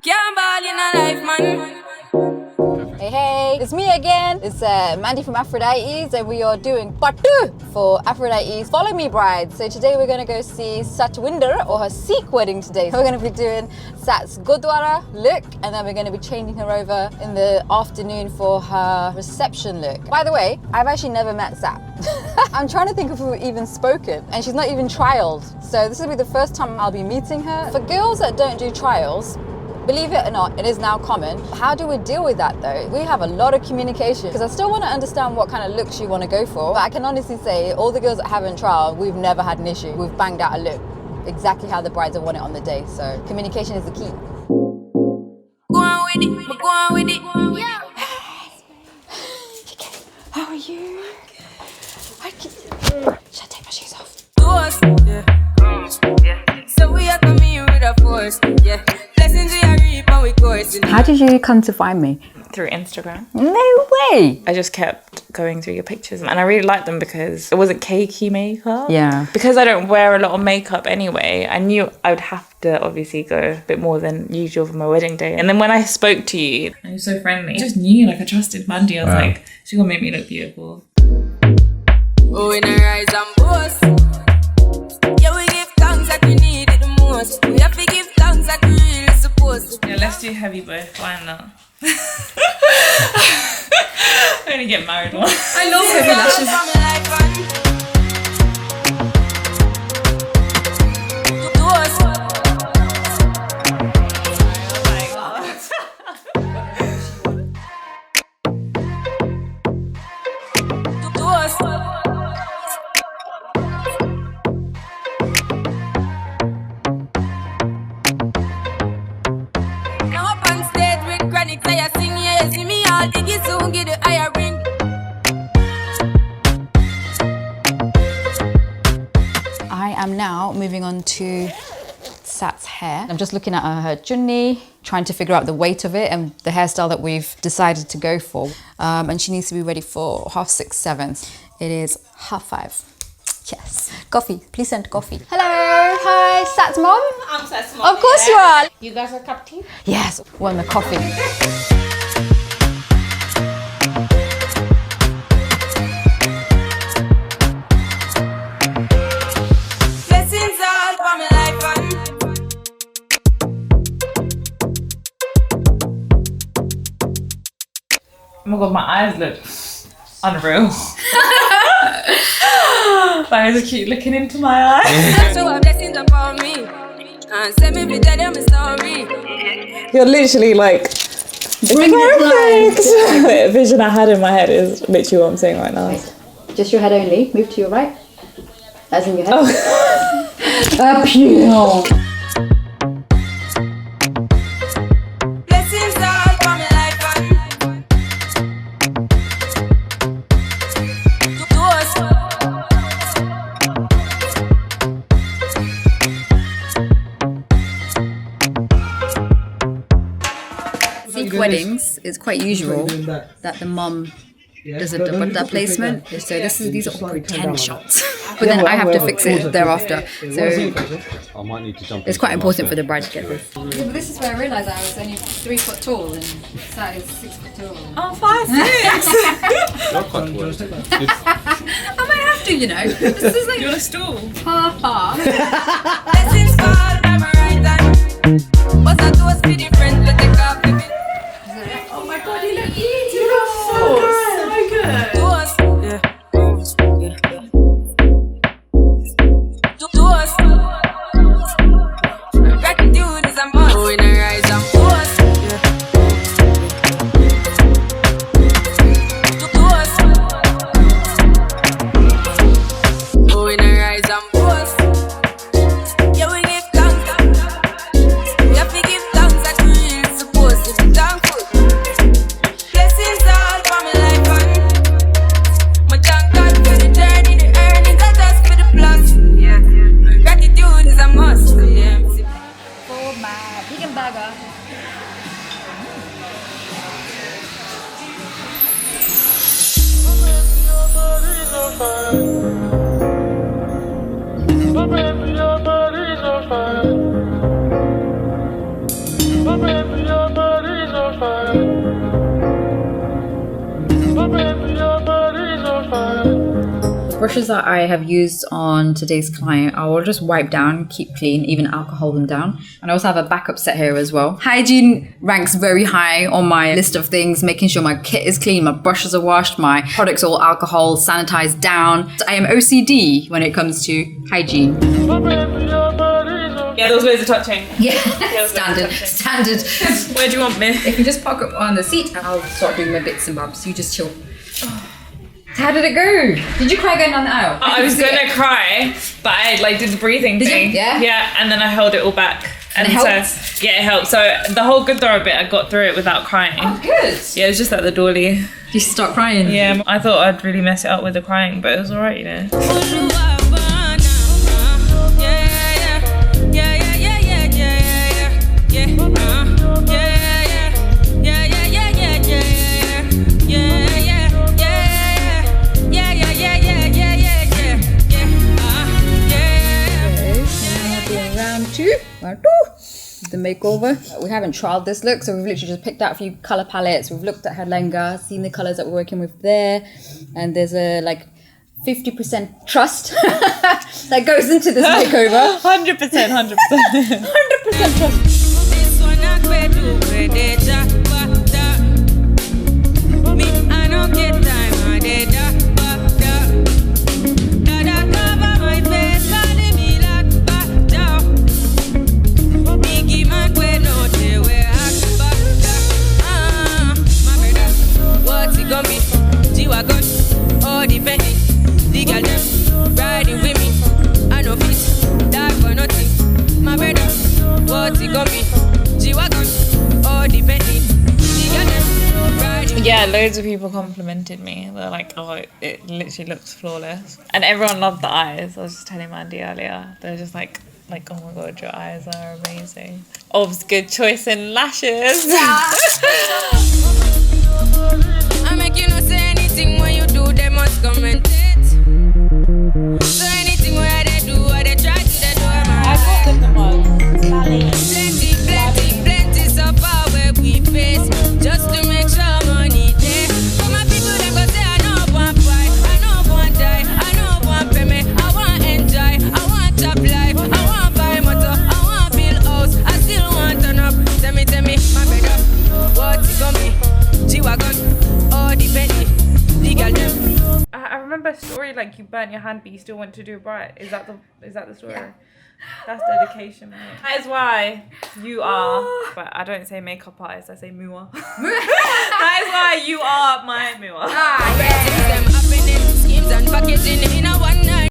Hey, it's me again. It's Mandy from Aphrodites, and we are doing part 2 for Aphrodites Follow Me Bride. So today we're going to go see Satwinder or her Sikh wedding today. So we're going to be doing Sat's gurdwara look, and then we're going to be changing her over in the afternoon for her reception look. By the way, I've actually never met Sat. I'm trying to think if we've even spoken, and she's not even trialed. So this will be the first time I'll be meeting her. For girls that don't do trials, believe it or not, it is now common. How do we deal with that though? We have a lot of communication because I still want to understand what kind of looks you want to go for. But I can honestly say all the girls that haven't trialed, we've never had an issue. We've banged out a look exactly how the brides have want it on the day. So communication is the key. Go on with it, go on with it. Yeah. How are you? Should I take my shoes off? So we are coming here with a force, yeah. Blessings we are reaping, we coursing. How did you come to find me? Through Instagram. No way! I just kept going through your pictures and I really liked them because it wasn't cakey makeup. Yeah. Because I don't wear a lot of makeup anyway, I knew I would have to obviously go a bit more than usual for my wedding day. And then when I spoke to you, you were so friendly. I just knew, like I trusted Mandy. I was like, she's gonna make me look beautiful. Oh, in a rise and boast. Yeah, we give thanks that we need it the most. We have to give thanks that we really supposed to. Yeah, let's do heavy both. Why not? I only get married once. I love heavy lashes. I am now moving on to Sat's hair. I'm just looking at her chunni, trying to figure out the weight of it and the hairstyle that we've decided to go for. And she needs to be ready for 6:30, 7. It is 5:30. Yes. Coffee. Please send coffee. Hello. Hi. Sat's mom? I'm Sat's mom. Of course you are. You guys are a cup of tea? Yes. Want the coffee. Oh my god, my eyes look unreal. My eyes are cute looking into my eyes. So blessings upon me. And send me to tell them a story. You're literally like perfect. Vision I had in my head is literally what I'm saying right now. Right. Just your head only. Move to your right. As in your head. Oh. Up you. Blessings all for my life Sikh weddings, it's quite usual that the mum does a dupatta placement. So these are all pretend shots. But then I have to fix it thereafter. So I might need to jump. it's quite important for the bride to get this. Yeah, but this is where I realised I was only 3 foot tall and Sat is 6 foot tall. Oh, 5'6". You're quite tall. I might have to, you know. This is like You're a stool. ha ha. blessings fall by my right hand. But I do us be different to take off the bit. Oh my god, you look beautiful. So good. Do us, yeah. Do us. Gratitude is a must. Oh, in a rise and boast. Do us. Oh, in a rise and boast. Yeah, we give thanks. We have to give thanks that we really supposed to be thankful. Blessings all for my life and my thank God for the journey, the earnings are just for the plus. Yeah, gratitude is a must. Yeah. For my vegan burger. My baby, your body's on fire. My baby, brushes that I have used on today's client, I will just wipe down, keep clean, even alcohol them down. And I also have a backup set here as well. Hygiene ranks very high on my list of things, making sure my kit is clean, my brushes are washed, my products are all alcohol, sanitized down. I am OCD when it comes to hygiene. Yeah, there was loads of touching. Yeah, There was loads of standard. touching. Where do you want me? If you just park up on the seat, I'll start doing my bits and bobs. You just chill. How did it go? Did you cry going down the aisle? I was gonna cry, but I like did the breathing thing. you? Yeah? Yeah, and then I held it all back. And it so, helped? yeah, it helped. So the whole gurdwara bit, I got through it without crying. Oh, good. Yeah, it was just at the dolly. You start crying. Yeah, I thought I'd really mess it up with the crying, but it was alright, you know. Round two. The makeover. We haven't trialed this look, so we've literally just picked out a few color palettes. We've looked at her lenga, seen the colors that we're working with there, and there's a like 50% trust that goes into this makeover. 100%, 100%. 100% trust. This one I could do with it, me, I don't get time, I did that. Cover my face, body me like back. Biggie man, we know they were back. My brother, what's it gonna be? G-Wagon, all the Bentley, the girl them riding with me. I know fit, die for nothing. My brother, what's it gonna be? G-Wagon, all the Bentley, the girl them riding. Yeah, loads of people complimented me. They're like, oh, it literally looks flawless. And everyone loved the eyes. I was just telling Mandy earlier. They're just like, oh my god, your eyes are amazing. Ob's good choice in lashes. I make you not say anything when you do, they must comment it. So anything where they do, what they try to, they do, I got them the mugs. Plenty suffer where we face, just to make sure money there. For my people, they go say, I know one fight, I know one die, I know one pay me, I want enjoy, I want top life, I want buy motor, I want build house, I still want turn up. Tell me, my brother, what's it gonna be? G-Wagon, all the Bentley, the girl them. I remember a story like you burnt your hand, but you still went to do it right. Is that the story? Yeah. That's dedication, mate. That is why you are. But I don't say makeup artist. I say mua. That is why you are my mua. Them happening, schemes and packaging in a one night.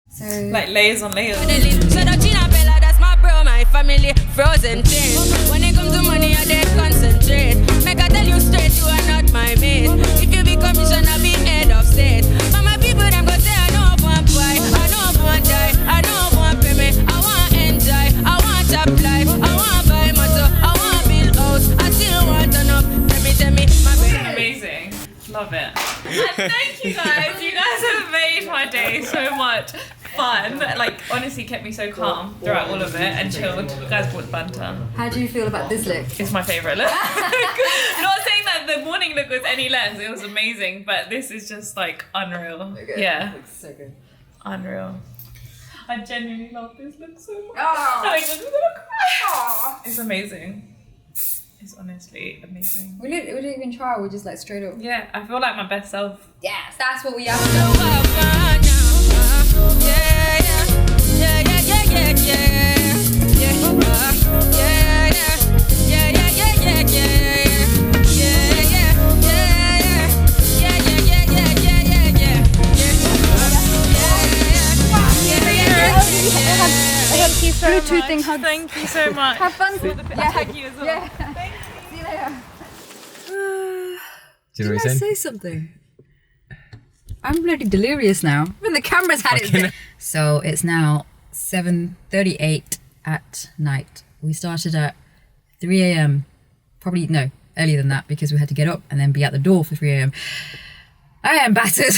So Like layers on layers. So the Gina Bella, that's my bro, my family, frozen things. When it comes to money, I dey concentrate. Make I tell you straight, you are not my mate. If you be commissioner, be head of state. But my people, them go say, I know one boy, I know one die, I know one pay me. I want enjoy, I want top life, I want buy motor, I want build house, I still want turn up. Tell me, my baby. Amazing. Love it. And thank you guys. You guys have made my day so much fun. Like, honestly, kept me so calm throughout all of it and chilled. You guys brought banter. how do you feel about this look? It's my favourite look. Not saying that the morning look was any less. It was amazing, but this is just like unreal. Yeah, Looks so good. unreal. I genuinely love this look so much. Oh. I'm just gonna cry. It's amazing. It's honestly amazing. We didn't even try. We just like straight up. Yeah, I feel like my best self. Yes, that's what we are. Thank you so Bluetooth much. thing hugs. Thank you so much. Have fun. Thank you as well. Yeah. Thank See you later. Do you know what Did I he's say something? I'm bloody delirious now. When the camera's had it. So it's now 7:38 at night. We started at 3 a.m. Probably, no, earlier than that because we had to get up and then be at the door for 3 a.m. I am battered.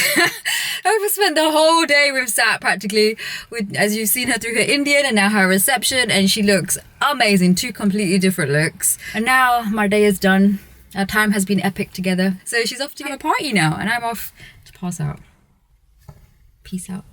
I've spent the whole day with Sat practically, with, as you've seen her through her Indian and now her reception, and she looks amazing. 2 completely different looks. And now my day is done. Our time has been epic together. So she's off to have a party now, and I'm off to pass out. Peace out.